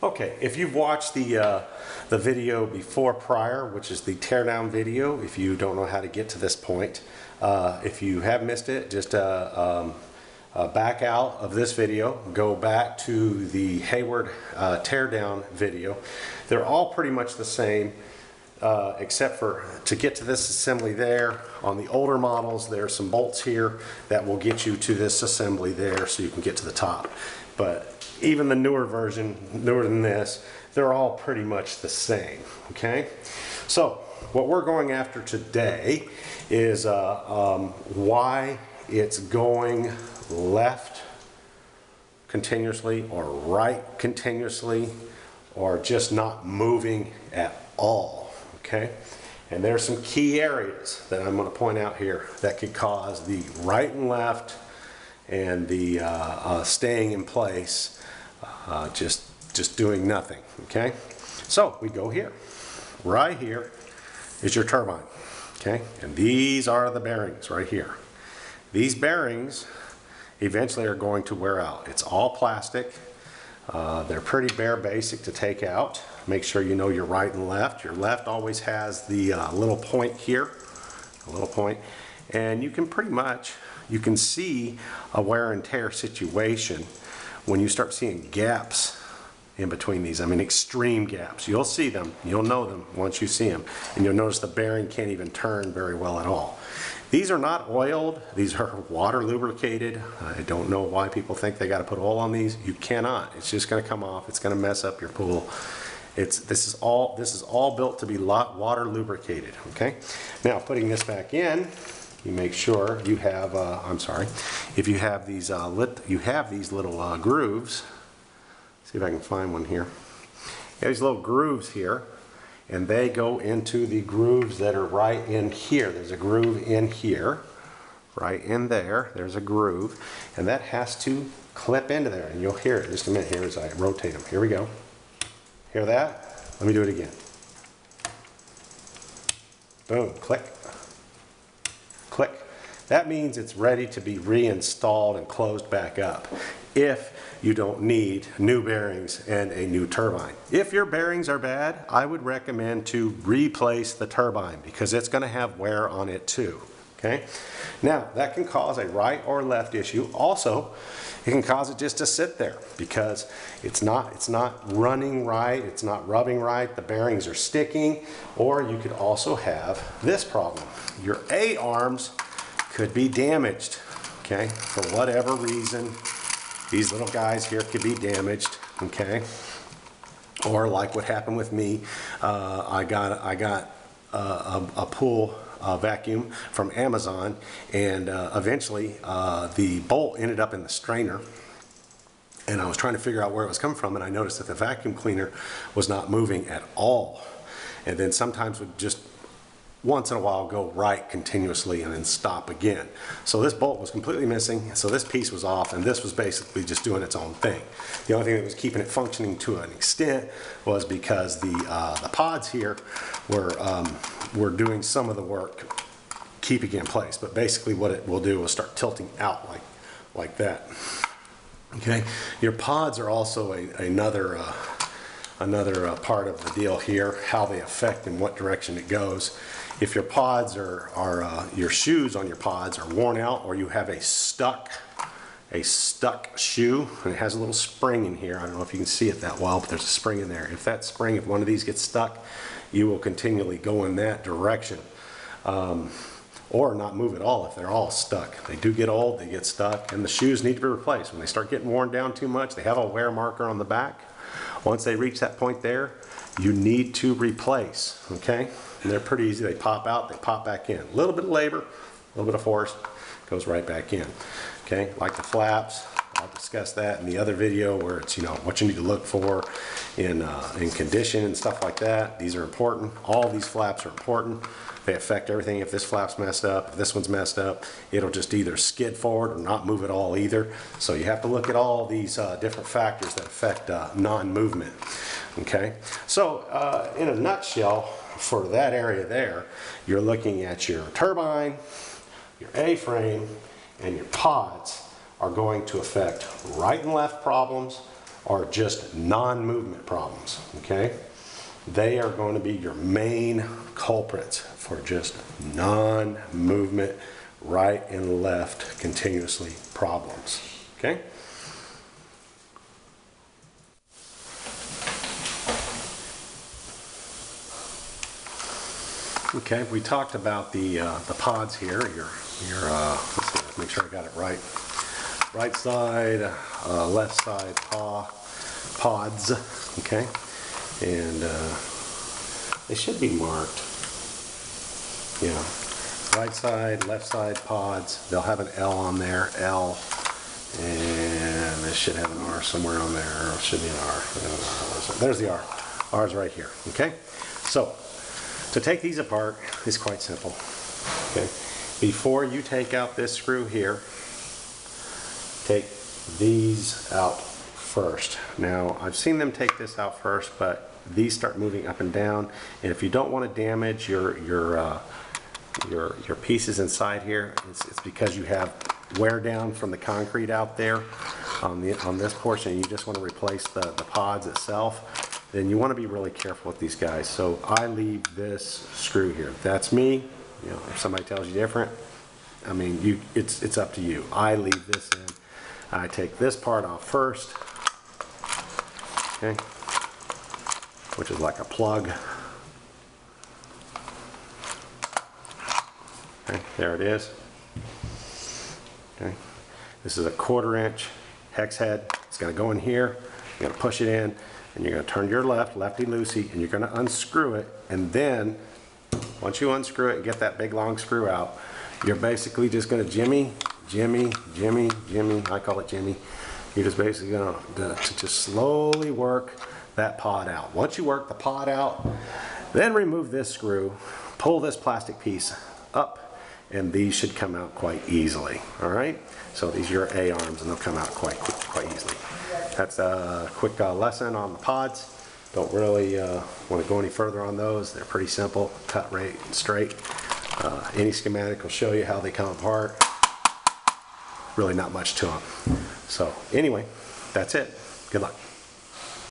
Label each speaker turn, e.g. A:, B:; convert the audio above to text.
A: Okay, if you've watched the video before prior, which is the teardown video, if you don't know how to get to this point, if you have missed it, just back out of this video, go back to the Hayward teardown video. They're all pretty much the same, except for to get to this assembly there. On the older models, there are some bolts here that will get you to this assembly there so you can get to the top. But even the newer version, newer than this, they're all pretty much the same, okay? So what we're going after today is why it's going left continuously or right continuously or just not moving at all, okay? And there's some key areas that I'm going to point out here that could cause the right and left and the staying in place, just doing nothing, okay? So we go here. Right here is your turbine, okay? And these are the bearings right here. These bearings eventually are going to wear out. It's all plastic. They're pretty bare basic to take out. Make sure you know your right and left. Your left always has the little point here, a little point, and you can pretty much, you can see a wear and tear situation when you start seeing gaps in between these. I mean, extreme gaps. You'll see them, you'll know them once you see them, and you'll notice the bearing can't even turn very well at all. These are not oiled, these are water lubricated. I don't know why people think they got to put oil on these. You cannot. It's just going to come off. It's going to mess up your pool. This is all built to be water lubricated, okay? Now, putting this back in, you make sure you have, if you have these little grooves. See if I can find one here. You have these little grooves here, and they go into the grooves that are right in here. There's a groove in here, right in there. There's a groove, and that has to clip into there. And you'll hear it in just a minute here as I rotate them. Here we go. Hear that? Let me do it again. Boom, click. Click. That means it's ready to be reinstalled and closed back up if you don't need new bearings and a new turbine. If your bearings are bad, I would recommend to replace the turbine because it's going to have wear on it too. Okay? Now, that can cause a right or left issue. Also, it can cause it just to sit there because it's not running right, it's not rubbing right, the bearings are sticking, or you could also have this problem. Your A-arms could be damaged, okay, for whatever reason. These little guys here could be damaged, okay, or like what happened with me, I got a pool vacuum from Amazon, and eventually the bolt ended up in the strainer, and I was trying to figure out where it was coming from, and I noticed that the vacuum cleaner was not moving at all, and then sometimes would just once in a while go right continuously and then stop again. So this bolt was completely missing, so this piece was off, and this was basically just doing its own thing. The only thing that was keeping it functioning to an extent was because the pods here were doing some of the work keeping it in place, but basically what it will do is start tilting out like that. Okay, your pods are also another part of the deal here, how they affect and what direction it goes. If your pods your shoes on your pods are worn out, or you have a stuck shoe, and it has a little spring in here. I don't know if you can see it that well, but there's a spring in there. If that spring, if one of these gets stuck, you will continually go in that direction. Or not move at all if they're all stuck. They do get old, they get stuck, and the shoes need to be replaced. When they start getting worn down too much, they have a wear marker on the back. Once they reach that point there, you need to replace, okay? And they're pretty easy. They pop out, they pop back in. A little bit of labor, a little bit of force, goes right back in, okay? Like the flaps, I'll discuss that in the other video where it's, you know, what you need to look for in condition and stuff like that. These are important. All these flaps are important. They affect everything. If this flap's messed up, if this one's messed up, it'll just either skid forward or not move at all either. So you have to look at all these different factors that affect non-movement. Okay, so in a nutshell, for that area there, you're looking at your turbine, your A-frame, and your pods are going to affect right and left problems, are just non-movement problems, okay? They are going to be your main culprits for just non-movement, right and left continuously problems, okay? Okay, we talked about the pods here. Let's see, make sure I got it right. Right side, left side pods. Okay, and they should be marked. Yeah, right side, left side pods. They'll have an L on there, L, and they should have an R somewhere on there. Or it should be an R. There's the R. R's right here. Okay, so. To take these apart is quite simple. Okay. Before you take out this screw here, take these out first. Now, I've seen them take this out first, but these start moving up and down, and if you don't want to damage your pieces inside here, it's because you have wear down from the concrete out there on this portion, and you just want to replace the pods itself. Then you want to be really careful with these guys. So I leave this screw here. That's me. You know, if somebody tells you different, I mean, it's up to you. I leave this in. I take this part off first, okay, which is like a plug. Okay, there it is. Okay, this is a 1/4 inch hex head. It's going to go in here. You're going to push it in. And you're going to turn your lefty-loosey, and you're going to unscrew it. And then, once you unscrew it and get that big long screw out, you're basically just going to jimmy. I call it jimmy. You're just basically going to just slowly work that pod out. Once you work the pod out, then remove this screw, pull this plastic piece up, and these should come out quite easily. All right? So these are your A arms, and they'll come out quite easily. That's a quick lesson on the pods. Don't really want to go any further on those. They're pretty simple, cut right and straight. Any schematic will show you how they come apart. Really not much to them. So anyway, that's it. Good luck.